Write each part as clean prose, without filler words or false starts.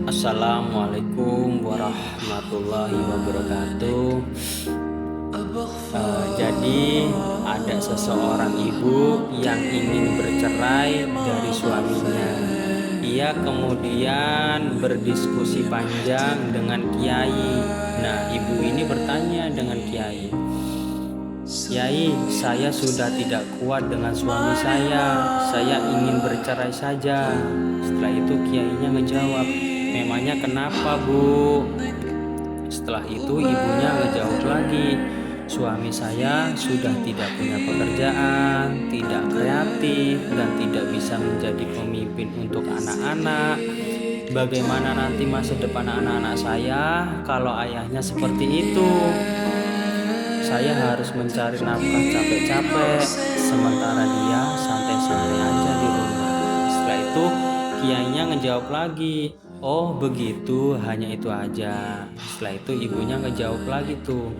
Assalamualaikum warahmatullahi wabarakatuh. Jadi ada seseorang ibu yang ingin bercerai dari suaminya. Ia kemudian berdiskusi panjang dengan kiai. Nah, ibu ini bertanya dengan kiai, "Kiai, saya sudah tidak kuat dengan suami saya ingin bercerai saja." Setelah itu kiainya ngejawab, "Memangnya kenapa, Bu?" Setelah itu ibunya ngejawab lagi, "Suami saya sudah tidak punya pekerjaan, tidak kreatif, dan tidak bisa menjadi pemimpin untuk anak-anak. Bagaimana nanti masa depan anak-anak saya kalau ayahnya seperti itu? Saya harus mencari nafkah capek-capek, sementara dia santai-santai aja di rumah." Setelah itu kiainya ngejawab lagi, "Oh begitu, hanya itu aja." Setelah itu ibunya ngejawab lagi tuh,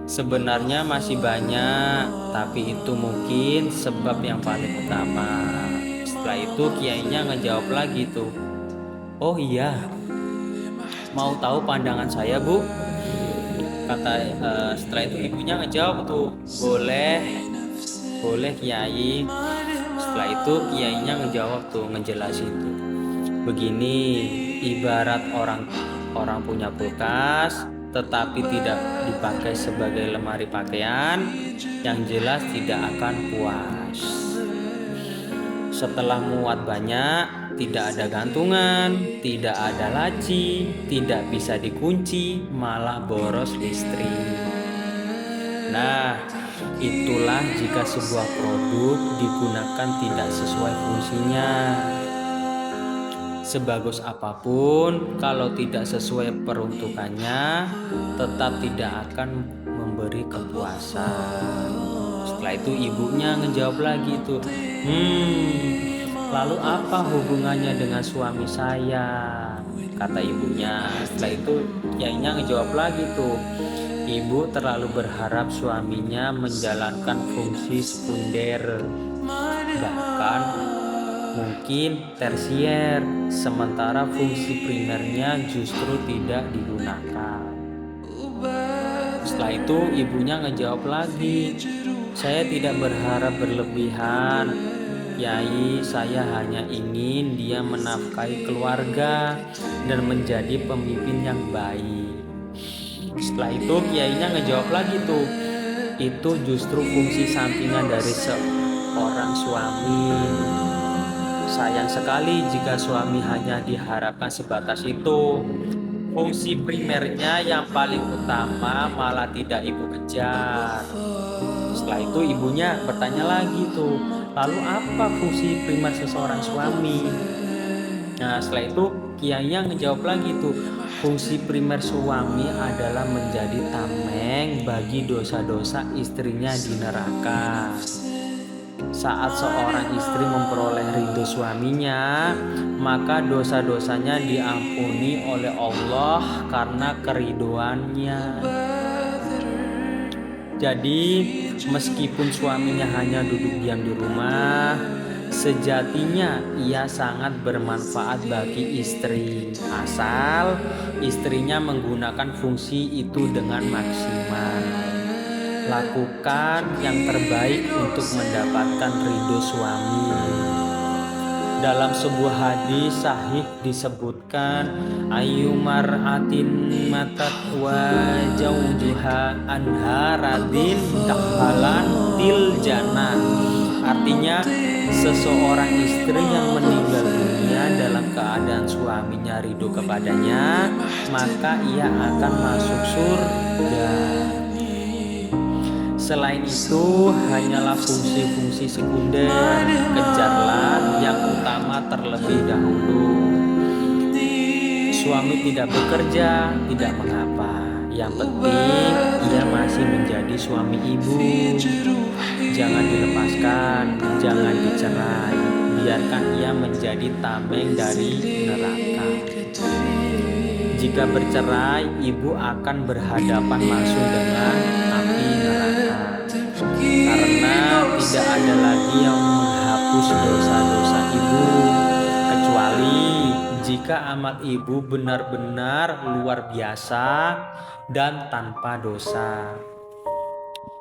"Sebenarnya masih banyak, tapi itu mungkin sebab yang paling utama." Setelah itu kiainya ngejawab lagi tuh, "Oh iya, mau tahu pandangan saya, Bu?" Setelah itu ibunya ngejawab tuh, boleh Kiai." Setelah itu kiainya ngejawab tuh, ngejelasin tuh, "Begini, ibarat orang punya kulkas tetapi tidak dipakai sebagai lemari pakaian, yang jelas tidak akan puas. Setelah muat banyak, tidak ada gantungan, tidak ada laci, tidak bisa dikunci, malah boros listrik. Nah, itulah jika sebuah produk digunakan tidak sesuai fungsinya. Sebagus apapun, kalau tidak sesuai peruntukannya, tetap tidak akan memberi kepuasan." Setelah itu ibunya ngejawab lagi tuh, "Lalu apa hubungannya dengan suami saya?" kata ibunya. Setelah itu kiainya ngejawab lagi tuh, "Ibu terlalu berharap suaminya menjalankan fungsi sekunder, bahkan mungkin tersier, sementara fungsi primernya justru tidak digunakan." Setelah itu ibunya ngejawab lagi, "Saya tidak berharap berlebihan, Kiai. Saya hanya ingin dia menafkahi keluarga dan menjadi pemimpin yang baik." Setelah itu kiainya ngejawab lagi tuh, "Itu justru fungsi sampingan dari seorang suami. Sayang sekali jika suami hanya diharapkan sebatas itu. Fungsi primernya yang paling utama malah tidak ibu kejar." Setelah itu ibunya bertanya lagi tuh, "Lalu apa fungsi primer seseorang suami?" Nah, setelah itu kiainya ngejawab lagi tuh, "Fungsi primer suami adalah menjadi tameng bagi dosa-dosa istrinya di neraka. Saat seorang istri memperoleh ridho suaminya, maka dosa-dosanya diampuni oleh Allah karena keridoannya. Jadi meskipun suaminya hanya duduk diam di rumah, sejatinya ia sangat bermanfaat bagi istri, asal istrinya menggunakan fungsi itu dengan maksimal. Lakukan yang terbaik untuk mendapatkan ridho suami." Dalam sebuah hadis sahih disebutkan, "Ayyumar'atin matat wa jaujuha anha radin dakhalan til jannah." Artinya, seseorang istri yang meninggal dunia dalam keadaan suaminya ridho kepadanya, maka ia akan masuk surga. Selain itu, hanyalah fungsi-fungsi sekunder. Kejarlah yang utama terlebih dahulu. Suami tidak bekerja, tidak mengapa. Yang penting ia masih menjadi suami ibu. Jangan dilepaskan, jangan dicerai. Biarkan ia menjadi tameng dari neraka. Jika bercerai, ibu akan berhadapan langsung dengan api neraka. Karena tidak ada lagi yang menghapus dosa-dosa ibu, kecuali jika amal ibu benar-benar luar biasa dan tanpa dosa.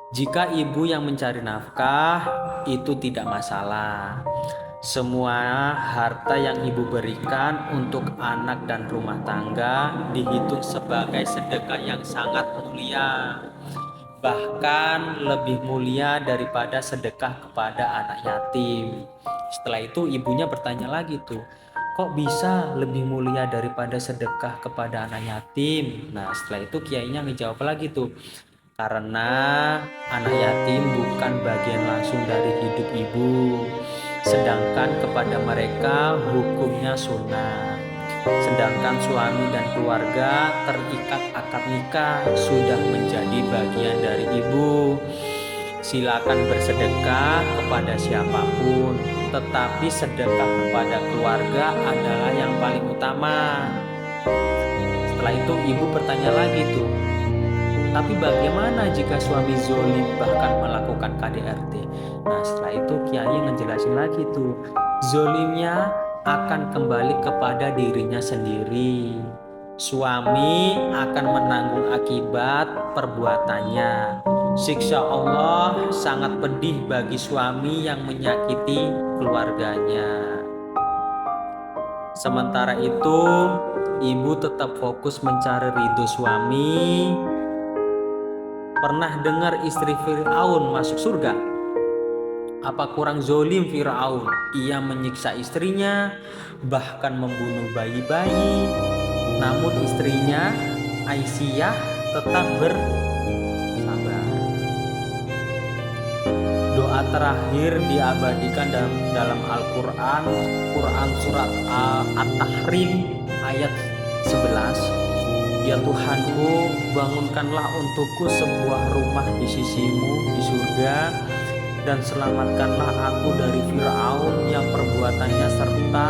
Jika ibu yang mencari nafkah, itu tidak masalah. Semua harta yang ibu berikan untuk anak dan rumah tangga dihitung sebagai sedekah yang sangat mulia, bahkan lebih mulia daripada sedekah kepada anak yatim. Setelah itu ibunya bertanya lagi tuh, kok bisa lebih mulia daripada sedekah kepada anak yatim? Nah setelah itu kiainya ngejawab lagi tuh, karena anak yatim bukan bagian langsung dari hidup ibu, sedangkan kepada mereka hukumnya sunnah. Sedangkan suami dan keluarga terikat akad nikah sudah menjadi bagian dari ibu. Silakan bersedekah kepada siapapun, tetapi sedekah kepada keluarga adalah yang paling utama. Setelah itu ibu bertanya lagi tuh, tapi bagaimana jika suami zolim bahkan melakukan KDRT? Nah setelah itu kiai ngejelasin lagi tuh, zolimnya akan kembali kepada dirinya sendiri. Suami akan menanggung akibat perbuatannya. Siksa Allah sangat pedih bagi suami yang menyakiti keluarganya. Sementara itu, ibu tetap fokus mencari ridho suami. Pernah dengar istri Fir'aun masuk surga? Apa kurang zolim Fir'aun? Ia menyiksa istrinya, bahkan membunuh bayi-bayi. Namun istrinya Aisyah tetap bersabar. Doa terakhir diabadikan dalam Al-Quran, Quran surat At-Tahrim ayat 11. Ya Tuhanku, bangunkanlah untukku sebuah rumah di sisimu di surga, dan selamatkanlah aku dari Fir'aun yang perbuatannya, serta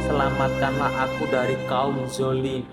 selamatkanlah aku dari kaum zolim.